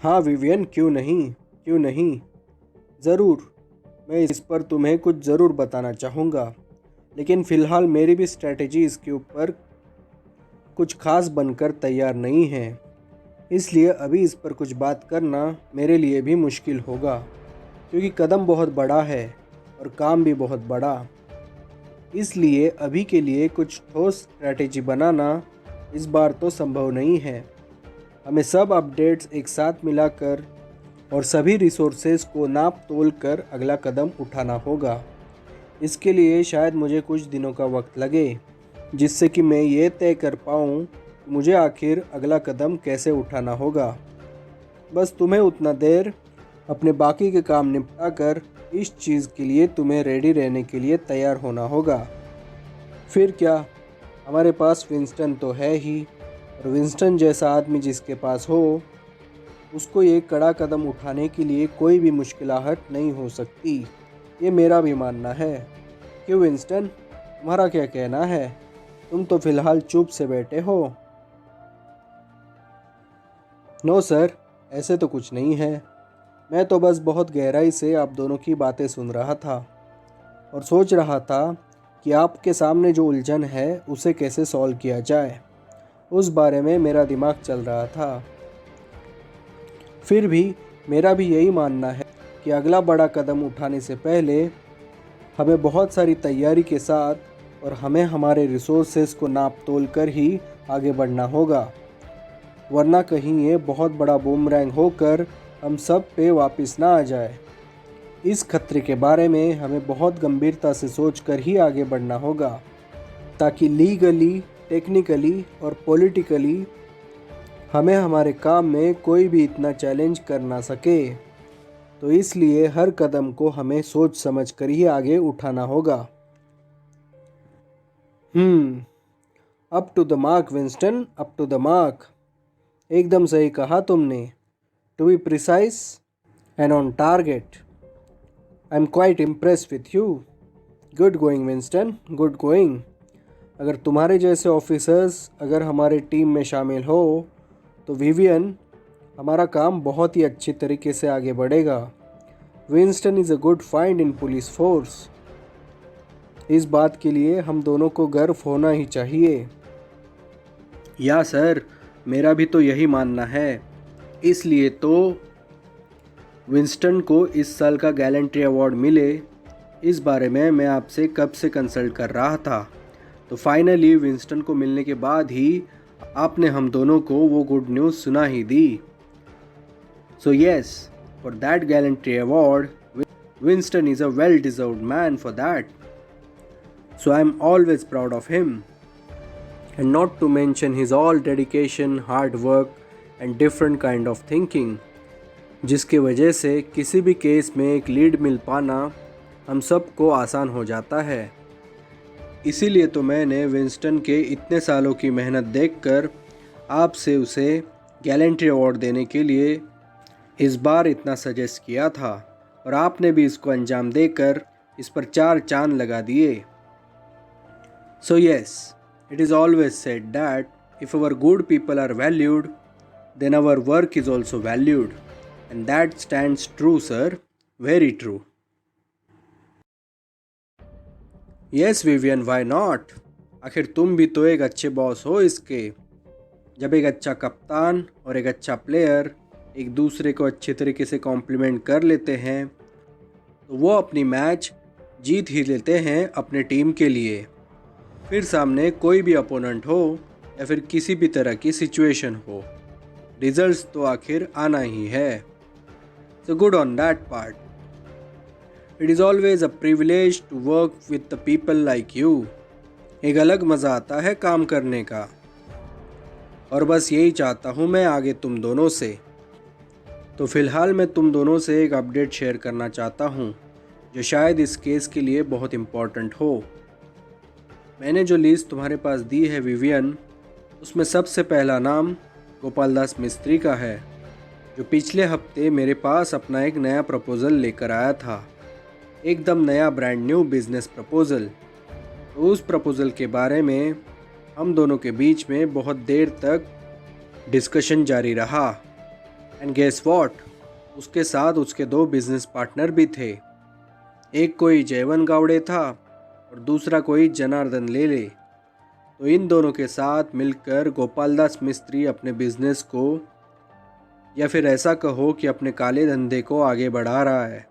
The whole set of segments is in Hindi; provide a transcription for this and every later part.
हाँ विवियन, क्यों नहीं, क्यों नहीं, ज़रूर। मैं इस पर तुम्हें कुछ ज़रूर बताना चाहूँगा, लेकिन फ़िलहाल मेरी भी स्ट्रैटेजी इसके ऊपर कुछ खास बनकर तैयार नहीं है। इसलिए अभी इस पर कुछ बात करना मेरे लिए भी मुश्किल होगा, क्योंकि कदम बहुत बड़ा है और काम भी बहुत बड़ा। इसलिए अभी के लिए कुछ ठोस स्ट्रैटेजी बनाना इस बार तो संभव नहीं है। हमें सब अपडेट्स एक साथ मिलाकर और सभी रिसोर्सेज को नाप तोल कर अगला कदम उठाना होगा। इसके लिए शायद मुझे कुछ दिनों का वक्त लगे, जिससे कि मैं ये तय कर पाऊँ कि मुझे आखिर अगला कदम कैसे उठाना होगा। बस तुम्हें उतना देर अपने बाकी के काम निपटा कर इस चीज़ के लिए तुम्हें रेडी रहने के लिए तैयार होना होगा। फिर क्या, हमारे पास विंस्टन तो है ही, और विंस्टन जैसा आदमी जिसके पास हो, उसको ये कड़ा कदम उठाने के लिए कोई भी मुश्किलाहट नहीं हो सकती। ये मेरा भी मानना है। क्यों विंस्टन, तुम्हारा क्या कहना है? तुम तो फिलहाल चुप से बैठे हो। नो सर, ऐसे तो कुछ नहीं है। मैं तो बस बहुत गहराई से आप दोनों की बातें सुन रहा था और सोच रहा था कि आपके सामने जो उलझन है उसे कैसे सॉल्व किया जाए। उस बारे में मेरा दिमाग चल रहा था। फिर भी मेरा भी यही मानना है कि अगला बड़ा कदम उठाने से पहले हमें बहुत सारी तैयारी के साथ और हमें हमारे रिसोर्सेज को नाप तोल कर ही आगे बढ़ना होगा, वरना कहीं ये बहुत बड़ा बूमरैंग होकर हम सब पे वापस ना आ जाए। इस खतरे के बारे में हमें बहुत गंभीरता से सोचकर ही आगे बढ़ना होगा, ताकि लीगली, टेक्निकली और पॉलिटिकली हमें हमारे काम में कोई भी इतना चैलेंज कर ना सके। तो इसलिए हर कदम को हमें सोच समझ कर ही आगे उठाना होगा। Up to the mark Winston, up to the mark. एकदम सही कहा तुमने। To be precise and on target. I am quite impress with you. Good going Winston, good going. अगर तुम्हारे जैसे ऑफिसर्स अगर हमारे टीम में शामिल हो तो विवियन, हमारा काम बहुत ही अच्छी तरीके से आगे बढ़ेगा। Winston is a good find in police force. इस बात के लिए हम दोनों को गर्व होना ही चाहिए। या सर, मेरा भी तो यही मानना है। इसलिए तो विंस्टन को इस साल का गैलेंट्री अवार्ड मिले, इस बारे में मैं आपसे कब से कंसल्ट कर रहा था। तो फाइनली विंस्टन को मिलने के बाद ही आपने हम दोनों को वो गुड न्यूज़ सुना ही दी। So yes, for that gallantry award Winston is a well deserved man for that. So I am always proud of him, and not to mention his all dedication, hard work and different kind of thinking, जिसकी वजह से किसी भी केस में एक लीड मिल पाना हम सबको आसान हो जाता है। इसीलिए तो मैंने विंस्टन के इतने सालों की मेहनत देखकर आपसे उसे गैलेंट्री अवार्ड देने के लिए इस बार इतना सजेस्ट किया था, और आपने भी इसको अंजाम देकर इस पर 4 चांद लगा दिए। So yes, it is always said that if our good people are valued, then our work is also valued. And that stands true, sir. Very true. Yes, Vivian, why not? आखिर तुम भी तो एक अच्छे बॉस हो इसके। जब एक अच्छा कप्तान और एक अच्छा प्लेयर एक दूसरे को अच्छे तरीके से कॉम्प्लीमेंट कर लेते हैं, तो वो अपनी मैच जीत ही लेते हैं अपने टीम के लिए। फिर सामने कोई भी अपोनेंट हो या फिर किसी भी तरह की सिचुएशन हो, रिजल्ट्स तो आखिर आना ही है। So good on that part. It is always a privilege to work with the people like you. एक अलग मज़ा आता है काम करने का, और बस यही चाहता हूँ मैं आगे तुम दोनों से। तो फ़िलहाल मैं तुम दोनों से एक अपडेट शेयर करना चाहता हूँ, जो शायद इस केस के लिए बहुत इम्पॉर्टेंट हो। मैंने जो लिस्ट तुम्हारे पास दी है विवियन, उसमें सबसे पहला नाम गोपाल दास मिस्त्री का है, जो पिछले हफ्ते मेरे पास अपना एक नया प्रपोज़ल लेकर आया था। एकदम नया ब्रांड न्यू बिजनेस प्रपोज़ल। तो उस प्रपोज़ल के बारे में हम दोनों के बीच में बहुत देर तक डिस्कशन जारी रहा। एंड गेस व्हाट, उसके साथ उसके दो बिजनेस पार्टनर भी थे। एक कोई जयवन गावड़े था और दूसरा कोई जनार्दन लेले। तो इन दोनों के साथ मिलकर गोपालदास मिस्त्री अपने बिजनेस को, या फिर ऐसा कहो कि अपने काले धंधे को आगे बढ़ा रहा है।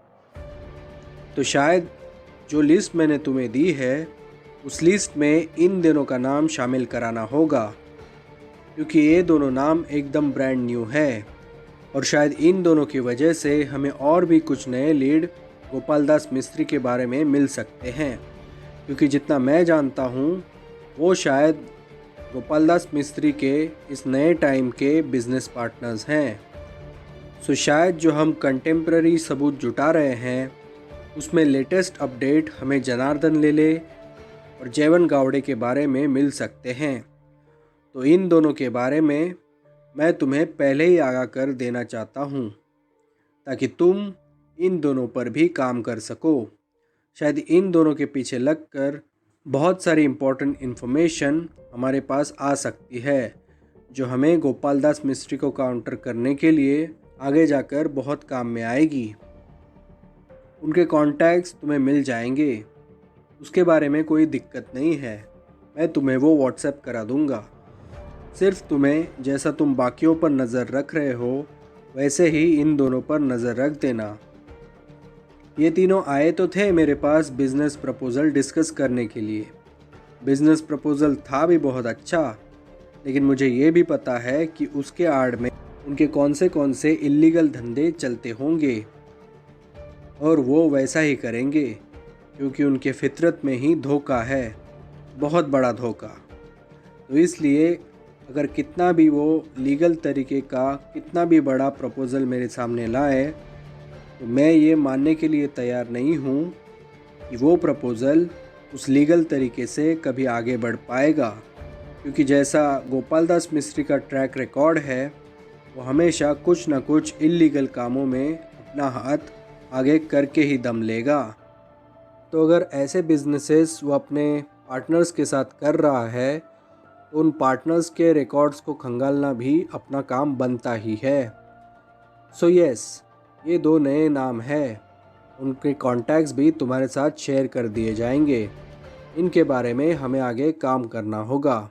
तो शायद जो लिस्ट मैंने तुम्हें दी है उस लिस्ट में इन दोनों का नाम शामिल कराना होगा, क्योंकि ये दोनों नाम एकदम ब्रांड न्यू है। और शायद इन दोनों की वजह से हमें और भी कुछ नए लीड गोपालदास मिस्त्री के बारे में मिल सकते हैं, क्योंकि जितना मैं जानता हूँ वो शायद गोपालदास मिस्त्री के इस नए टाइम के बिजनेस पार्टनर्स हैं। सो शायद जो हम कंटेम्प्ररी सबूत जुटा रहे हैं उसमें लेटेस्ट अपडेट हमें जनार्दन लेले और जयवन गावड़े के बारे में मिल सकते हैं। तो इन दोनों के बारे में मैं तुम्हें पहले ही आगाह कर देना चाहता हूँ, ताकि तुम इन दोनों पर भी काम कर सको। शायद इन दोनों के पीछे लगकर बहुत सारी इम्पोर्टेंट इन्फॉर्मेशन हमारे पास आ सकती है, जो हमें गोपालदास मिस्त्री को काउंटर करने के लिए आगे जाकर बहुत काम में आएगी। उनके कॉन्टैक्ट्स तुम्हें मिल जाएंगे, उसके बारे में कोई दिक्कत नहीं है। मैं तुम्हें वो व्हाट्सएप करा दूंगा। सिर्फ तुम्हें जैसा तुम बाकियों पर नज़र रख रहे हो वैसे ही इन दोनों पर नज़र रख देना। ये तीनों आए तो थे मेरे पास बिज़नेस प्रपोज़ल डिस्कस करने के लिए। बिज़नेस प्रपोज़ल था भी बहुत अच्छा, लेकिन मुझे ये भी पता है कि उसके आड़ में उनके कौन से इल्लीगल धंधे चलते होंगे, और वो वैसा ही करेंगे, क्योंकि उनके फितरत में ही धोखा है, बहुत बड़ा धोखा। तो इसलिए अगर कितना भी वो लीगल तरीके का कितना भी बड़ा प्रपोज़ल मेरे सामने लाए, तो मैं ये मानने के लिए तैयार नहीं हूँ कि वो प्रपोज़ल उस लीगल तरीके से कभी आगे बढ़ पाएगा, क्योंकि जैसा गोपालदास मिस्त्री का ट्रैक रिकॉर्ड है वो हमेशा कुछ ना कुछ इल्लीगल कामों में अपना हाथ आगे करके ही दम लेगा। तो अगर ऐसे बिजनेसेस वो अपने पार्टनर्स के साथ कर रहा है तो उन पार्टनर्स के रिकॉर्ड्स को खंगालना भी अपना काम बनता ही है। सो यस, ये दो नए नाम हैं, उनके कॉन्टैक्ट्स भी तुम्हारे साथ शेयर कर दिए जाएंगे। इनके बारे में हमें आगे काम करना होगा।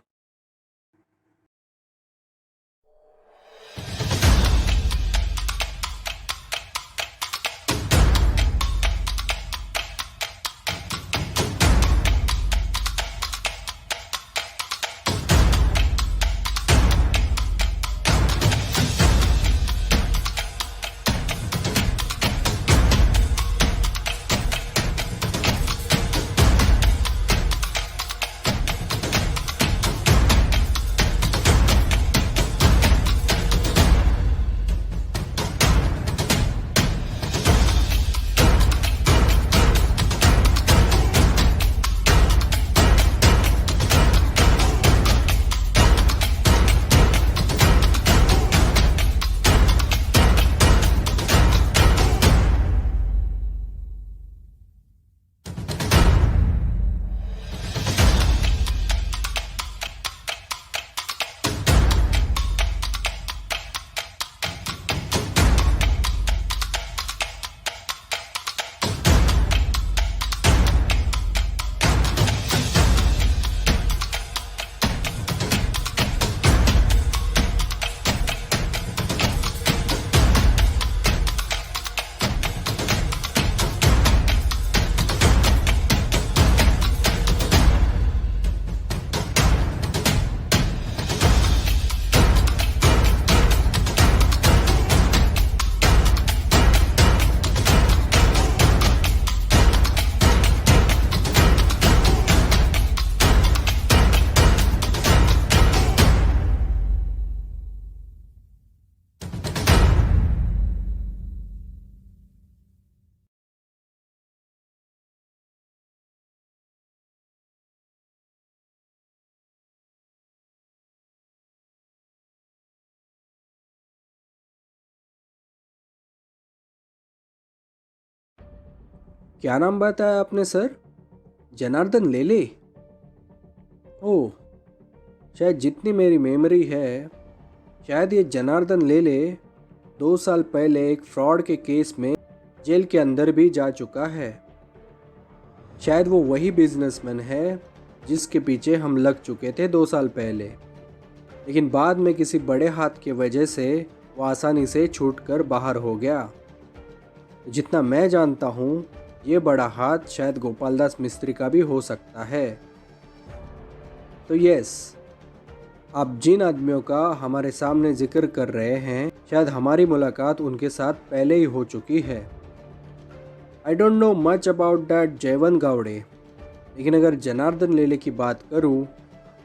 क्या नाम बताया आपने सर? जनार्दन लेले? ओह, शायद जितनी मेरी मेमोरी है शायद ये जनार्दन लेले 2 साल पहले एक फ्रॉड के केस में जेल के अंदर भी जा चुका है। शायद वो वही बिजनेसमैन है जिसके पीछे हम लग चुके थे 2 साल पहले, लेकिन बाद में किसी बड़े हाथ की वजह से वो आसानी से छूटकर बाहर हो गया। जितना मैं जानता हूँ ये बड़ा हाथ शायद गोपाल दास मिस्त्री का भी हो सकता है। तो यस, आप जिन आदमियों का हमारे सामने जिक्र कर रहे हैं, शायद हमारी मुलाकात उनके साथ पहले ही हो चुकी है। I don't know much about that Jaywant Gawade, लेकिन अगर जनार्दन लेले की बात करूं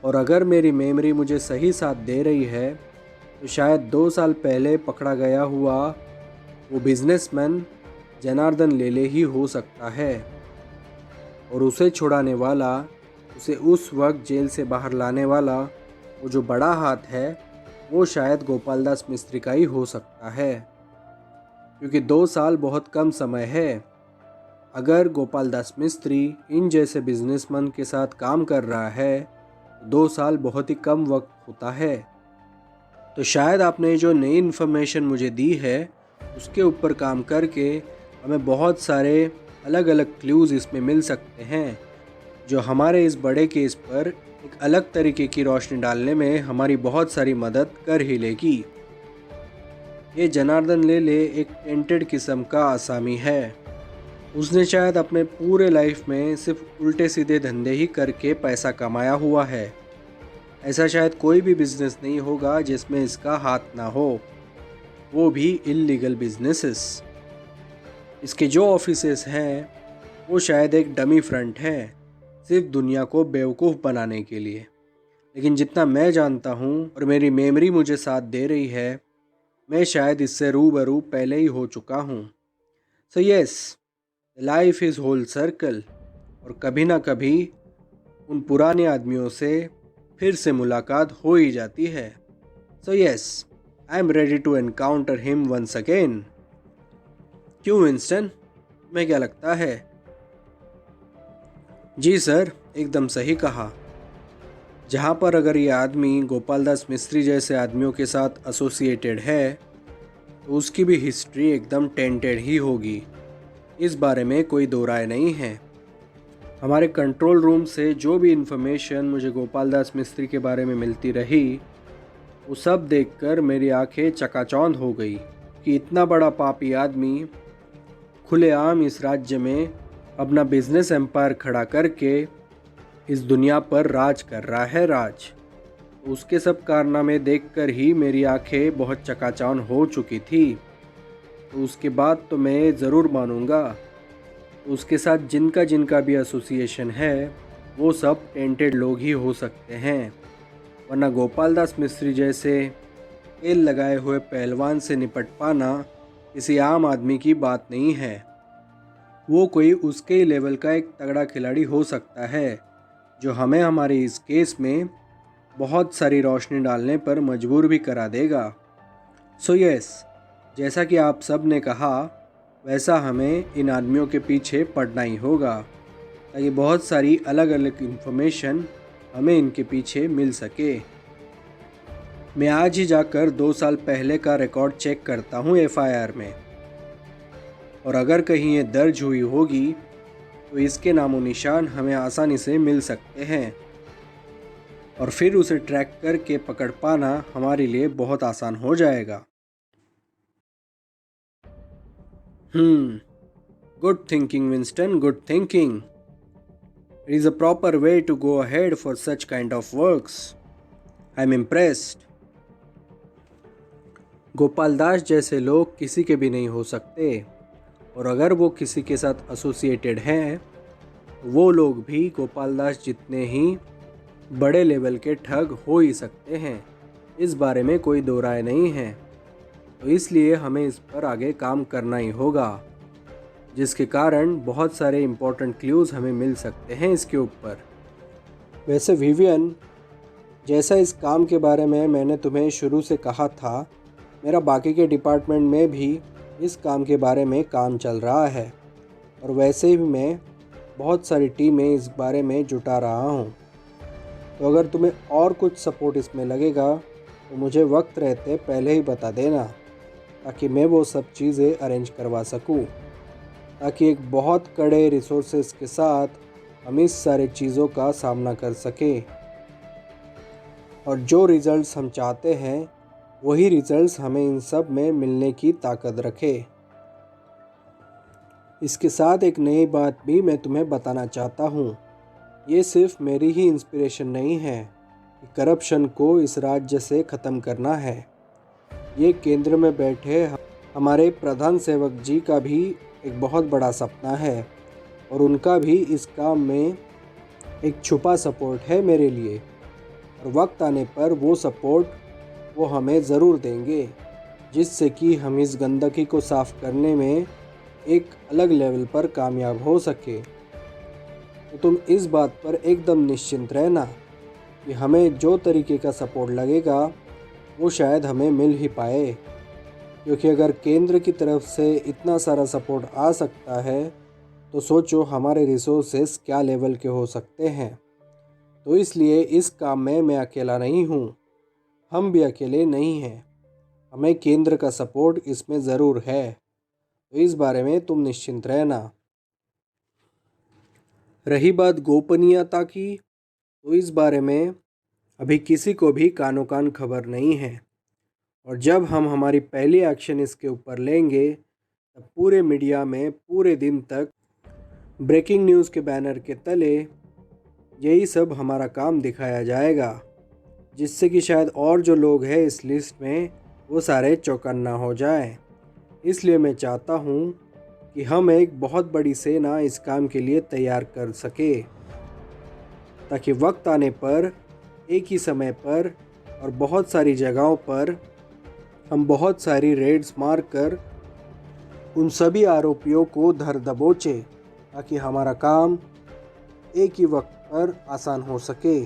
और अगर मेरी मेमोरी मुझे सही साथ दे रही है तो शायद 2 साल पहले पकड़ा गया हुआ वो बिजनेसमैन जनार्दन लेले ही हो सकता है, और उसे छुड़ाने वाला, उसे उस वक्त जेल से बाहर लाने वाला वो जो बड़ा हाथ है वो शायद गोपाल दास मिस्त्री का ही हो सकता है, क्योंकि 2 साल बहुत कम समय है। अगर गोपाल दास मिस्त्री इन जैसे बिजनेसमैन के साथ काम कर रहा है तो 2 साल बहुत ही कम वक्त होता है। तो शायद आपने जो नई इन्फॉर्मेशन मुझे दी है उसके ऊपर काम करके हमें बहुत सारे अलग अलग क्लूज़ इसमें मिल सकते हैं, जो हमारे इस बड़े केस पर एक अलग तरीके की रोशनी डालने में हमारी बहुत सारी मदद कर ही लेगी। ये जनार्दन लेले एक टेंटेड किस्म का आसामी है। उसने शायद अपने पूरे लाइफ में सिर्फ उल्टे सीधे धंधे ही करके पैसा कमाया हुआ है। ऐसा शायद कोई भी बिजनेस नहीं होगा जिसमें इसका हाथ ना हो, वो भी इल्लीगल बिजनेसेस। इसके जो ऑफिसेस हैं वो शायद एक डमी फ्रंट है, सिर्फ दुनिया को बेवकूफ़ बनाने के लिए। लेकिन जितना मैं जानता हूँ और मेरी मेमोरी मुझे साथ दे रही है, मैं शायद इससे रूबरू पहले ही हो चुका हूँ। So yes, life is whole circle, और कभी ना कभी उन पुराने आदमियों से फिर से मुलाकात हो ही जाती है। So yes, I am ready to encounter him once again. क्यों विंस्टन, तुम्हें क्या लगता है? जी सर, एकदम सही कहा। जहाँ पर अगर ये आदमी गोपाल दास मिस्त्री जैसे आदमियों के साथ एसोसिएटेड है तो उसकी भी हिस्ट्री एकदम टेंटेड ही होगी, इस बारे में कोई दो राय नहीं है। हमारे कंट्रोल रूम से जो भी इन्फॉर्मेशन मुझे गोपाल दास मिस्त्री के बारे में मिलती रही वो सब देखकर मेरी आंखें चकाचौंध हो गई कि इतना बड़ा पापी आदमी खुलेआम इस राज्य में अपना बिजनेस एम्पायर खड़ा करके इस दुनिया पर राज कर रहा है राज। उसके सब कारनामे देखकर ही मेरी आंखें बहुत चकाचौंध हो चुकी थी। तो उसके बाद तो मैं ज़रूर मानूंगा उसके साथ जिनका जिनका भी एसोसिएशन है वो सब टेंटेड लोग ही हो सकते हैं, वरना गोपाल दास मिस्त्री जैसे तेल लगाए हुए पहलवान से निपट पाना किसी आम आदमी की बात नहीं है। वो कोई उसके ही लेवल का एक तगड़ा खिलाड़ी हो सकता है जो हमें हमारे इस केस में बहुत सारी रोशनी डालने पर मजबूर भी करा देगा। सो यस, जैसा कि आप सब ने कहा वैसा हमें इन आदमियों के पीछे पड़ना ही होगा ताकि बहुत सारी अलग अलग इन्फॉर्मेशन हमें इनके पीछे मिल सके। मैं आज ही जाकर 2 साल पहले का रिकॉर्ड चेक करता हूँ एफआईआर में, और अगर कहीं ये दर्ज हुई होगी तो इसके नामो निशान हमें आसानी से मिल सकते हैं, और फिर उसे ट्रैक करके पकड़ पाना हमारे लिए बहुत आसान हो जाएगा। Good thinking Winston, good thinking. It is a proper way to go ahead for such kind of works. I am impressed. Gopal Das जैसे लोग किसी के भी नहीं हो सकते, और अगर वो किसी के साथ एसोसिएटेड हैं तो वो लोग भी गोपाल दास जितने ही बड़े लेवल के ठग हो ही सकते हैं, इस बारे में कोई दो राय नहीं है। तो इसलिए हमें इस पर आगे काम करना ही होगा, जिसके कारण बहुत सारे इम्पोर्टेंट क्लूज़ हमें मिल सकते हैं इसके ऊपर। वैसे विवियन, जैसा इस काम के बारे में मैंने तुम्हें शुरू से कहा था, मेरा बाकी के डिपार्टमेंट में भी इस काम के बारे में काम चल रहा है, और वैसे भी मैं बहुत सारी टीमें इस बारे में जुटा रहा हूँ। तो अगर तुम्हें और कुछ सपोर्ट इसमें लगेगा तो मुझे वक्त रहते पहले ही बता देना। ताकि मैं वो सब चीज़ें अरेंज करवा सकूं, ताकि एक बहुत कड़े रिसोर्सेज के साथ हम इस सारे चीज़ों का सामना कर सकें और जो रिज़ल्ट्स हम चाहते हैं वही रिज़ल्ट्स हमें इन सब में मिलने की ताकत रखे। इसके साथ एक नई बात भी मैं तुम्हें बताना चाहता हूँ। ये सिर्फ मेरी ही इंस्पिरेशन नहीं है कि करप्शन को इस राज्य से ख़त्म करना है। ये केंद्र में बैठे हमारे प्रधान सेवक जी का भी एक बहुत बड़ा सपना है और उनका भी इस काम में एक छुपा सपोर्ट है मेरे लिए, और वक्त आने पर वो सपोर्ट वो हमें ज़रूर देंगे, जिससे कि हम इस गंदगी को साफ़ करने में एक अलग लेवल पर कामयाब हो सके। तो तुम इस बात पर एकदम निश्चिंत रहना कि हमें जो तरीके का सपोर्ट लगेगा वो शायद हमें मिल ही पाए, क्योंकि अगर केंद्र की तरफ से इतना सारा सपोर्ट आ सकता है तो सोचो हमारे रिसोर्सेस क्या लेवल के हो सकते हैं। तो इसलिए इस काम में मैं अकेला नहीं हूँ, हम भी अकेले नहीं हैं, हमें केंद्र का सपोर्ट इसमें ज़रूर है। तो इस बारे में तुम निश्चिंत रहना। रही बात गोपनीयता की, तो इस बारे में अभी किसी को भी कानो कान खबर नहीं है, और जब हम हमारी पहली एक्शन इसके ऊपर लेंगे तब पूरे मीडिया में पूरे दिन तक ब्रेकिंग न्यूज़ के बैनर के तले यही सब हमारा काम दिखाया जाएगा, जिससे कि शायद और जो लोग हैं इस लिस्ट में वो सारे चौकन्ना हो जाएं। इसलिए मैं चाहता हूँ कि हम एक बहुत बड़ी सेना इस काम के लिए तैयार कर सके, ताकि वक्त आने पर एक ही समय पर और बहुत सारी जगहों पर हम बहुत सारी रेड्स मारकर उन सभी आरोपियों को धर दबोचे, ताकि हमारा काम एक ही वक्त पर आसान हो सके।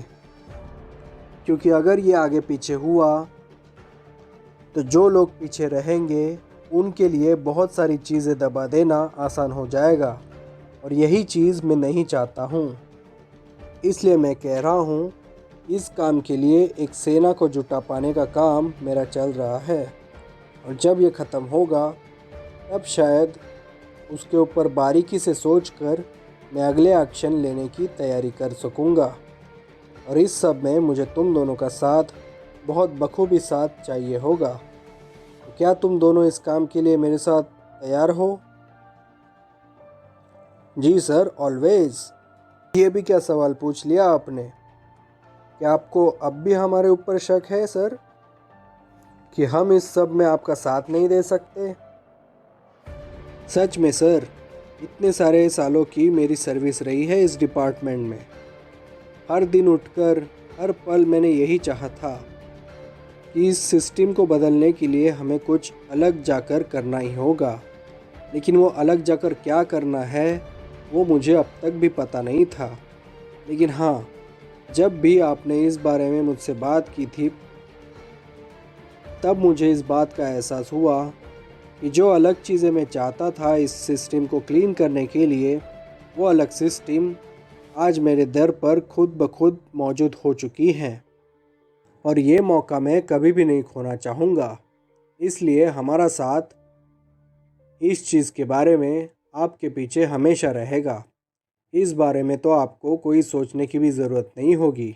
क्योंकि अगर ये आगे पीछे हुआ तो जो लोग पीछे रहेंगे उनके लिए बहुत सारी चीज़ें दबा देना आसान हो जाएगा, और यही चीज़ मैं नहीं चाहता हूँ। इसलिए मैं कह रहा हूँ इस काम के लिए एक सेना को जुटा पाने का काम मेरा चल रहा है, और जब ये ख़त्म होगा तब शायद उसके ऊपर बारीकी से सोचकर मैं अगले एक्शन लेने की तैयारी कर सकूँगा। और इस सब में मुझे तुम दोनों का साथ बहुत बखूबी साथ चाहिए होगा। तो क्या तुम दोनों इस काम के लिए मेरे साथ तैयार हो? जी सर, ऑलवेज। ये भी क्या सवाल पूछ लिया आपने? क्या आपको अब भी हमारे ऊपर शक है सर, कि हम इस सब में आपका साथ नहीं दे सकते? सच में सर, इतने सारे सालों की मेरी सर्विस रही है इस डिपार्टमेंट में। हर दिन उठकर हर पल मैंने यही चाहा था कि इस सिस्टम को बदलने के लिए हमें कुछ अलग जाकर करना ही होगा, लेकिन वो अलग जाकर क्या करना है वो मुझे अब तक भी पता नहीं था। लेकिन हाँ, जब भी आपने इस बारे में मुझसे बात की थी तब मुझे इस बात का एहसास हुआ कि जो अलग चीज़ें मैं चाहता था इस सिस्टम को क्लीन करने के लिए, वो अलग सिस्टम आज मेरे दर पर खुद ब खुद मौजूद हो चुकी हैं, और ये मौका मैं कभी भी नहीं खोना चाहूँगा। इसलिए हमारा साथ इस चीज़ के बारे में आपके पीछे हमेशा रहेगा। इस बारे में तो आपको कोई सोचने की भी ज़रूरत नहीं होगी।